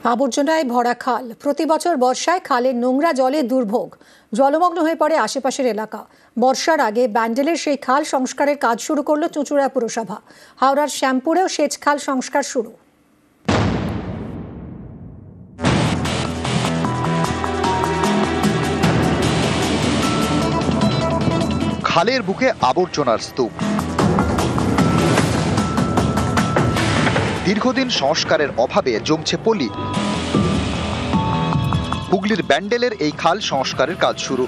আবর্জনায় ভরা খাল। প্রতি বছর বর্ষায় খালের নোংরা জলে দুর্ভোগ, জলমগ্ন হয়ে পড়ে আশেপাশের এলাকা। বর্ষার আগে ব্যান্ডেলের সেই খাল সংস্কারের কাজ শুরু করল চুঁচুড়া পুরসভা। হাওড়ার শ্যামপুরেও সেচ খাল সংস্কার শুরু। খালের বুকে আবর্জনার স্তূপ। দীর্ঘদিন সংস্কারের অভাবে জমছে পলি। হুগলির ব্যান্ডেলের এই খাল সংস্কারের কাজ শুরু।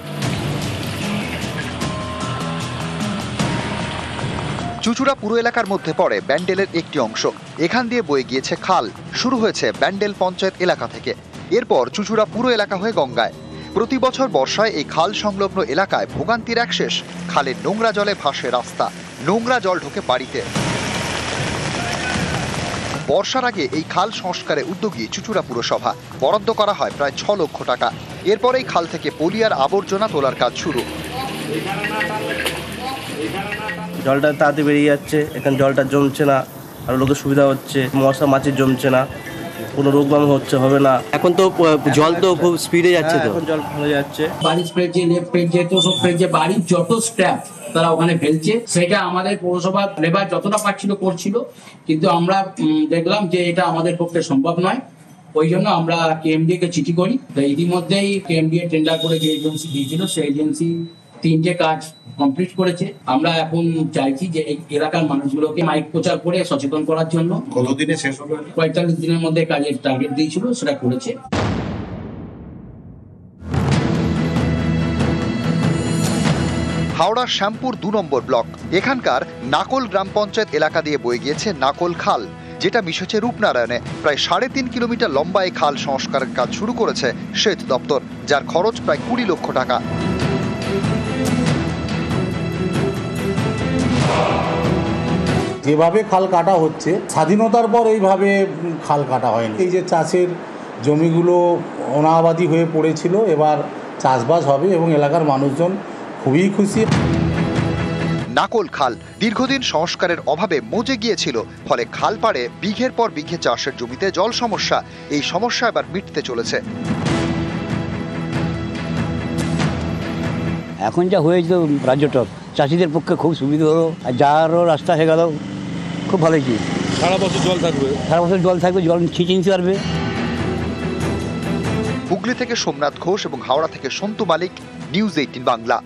চুঁচুড়া পুরো এলাকার মধ্যে পড়ে ব্যান্ডেলের একটি অংশ। এখান দিয়ে বয়ে গিয়েছে খাল। শুরু হয়েছে ব্যান্ডেল পঞ্চায়েত এলাকা থেকে, এরপর চুঁচুড়া পুরো এলাকা হয়ে গঙ্গায়। প্রতি বছর বর্ষায় এই খাল সংলগ্ন এলাকায় ভোগান্তির এক শেষ। খালের নোংরা জলে ভাসে রাস্তা, নোংরা জল ঢোকে বাড়িতে। বর্ষার আগে এই খাল সংস্কারে উদ্যোগী চুঁচুড়া পুরসভা। বরাদ্দ করা হয় প্রায় 6 লক্ষ টাকা। এরপরেই খাল থেকে পলি আর আবর্জনা তোলার কাজ শুরু। জলটা তাড়াতাড়ি বেরিয়ে যাচ্ছে, এখানে জলটা জমছে না, আর লোকের সুবিধা হচ্ছে, মশা মাছি জমছে না, কোনো রোগ হবে না। এখন তো জল তো খুব স্পিডে যাচ্ছে, তো এখন জল ভালো যাচ্ছে। বাড়ির স্প্রে যে লেফট স্প্রে যে তো সব স্প্রে যে বাড়ির যত স্ক্র্যাপ তারা ওখানে ফেলছে, সেটা আমাদের পৌরসভা লেবার যতটা পারছিল করছিল, কিন্তু আমরা দেখলাম যে এটা আমাদের পক্ষে সম্ভব নয়। ওই জন্য আমরা কেএমডিএ কে চিঠি করি। তো ইতিমধ্যেই কেএমডিএ টেন্ডার করে যে এজেন্সি দিয়েছিল, সেই এজেন্সি 3টে কাজ কমপ্লিট করেছে। আমরা এখন চাইছি যে এই এলাকার মানুষগুলোকে মাইক প্রচার করে সচেতন করার জন্য। কতদিনে শেষ হবে? 45 দিনের মধ্যে কাজের টার্গেট দিয়েছিল, সেটা করেছে। হাওড়ার শ্যামপুর 2 নম্বর ব্লক। এখানকার নাকল গ্রাম পঞ্চায়েত এলাকা দিয়ে বয়ে গিয়েছে নাকল খাল, যেটা মিশেছে রূপনারায়ণে। প্রায় 3.5 কিলোমিটার লম্বা এই খাল সংস্কারের কাজ শুরু করেছে সেচ দপ্তর, যার খরচ প্রায় 20 লক্ষ টাকা। যেভাবে খাল কাটা হচ্ছে, স্বাধীনতার পর এইভাবে খাল কাটা হয়নি। এই যে চাষের জমিগুলো অনাবাদি হয়ে পড়েছিল, এবার চাষবাস হবে এবং এলাকার মানুষজন খুবই খুশি। নাকল খাল দীর্ঘদিন সংস্কারের অভাবে মজে গিয়েছিল, ফলে খাল পাড়ে বিঘের পর বিঘে চাষের জমিতে জল সমস্যা। এই সমস্যা এবার মিটতে চলেছে। এখন যা হয়েছে রাজ্যটা চাষিদের পক্ষে খুব সুবিধা হলো, আর যারও রাস্তা হয়ে গেল, খুব ভালো হয়েছে। সারা বছর জল থাকবে, জল ছিঁচে নিতে পারবে। হুগলি থেকে সোমনাথ ঘোষ এবং হাওড়া থেকে সন্তু মালিক, নিউজ 18 বাংলা।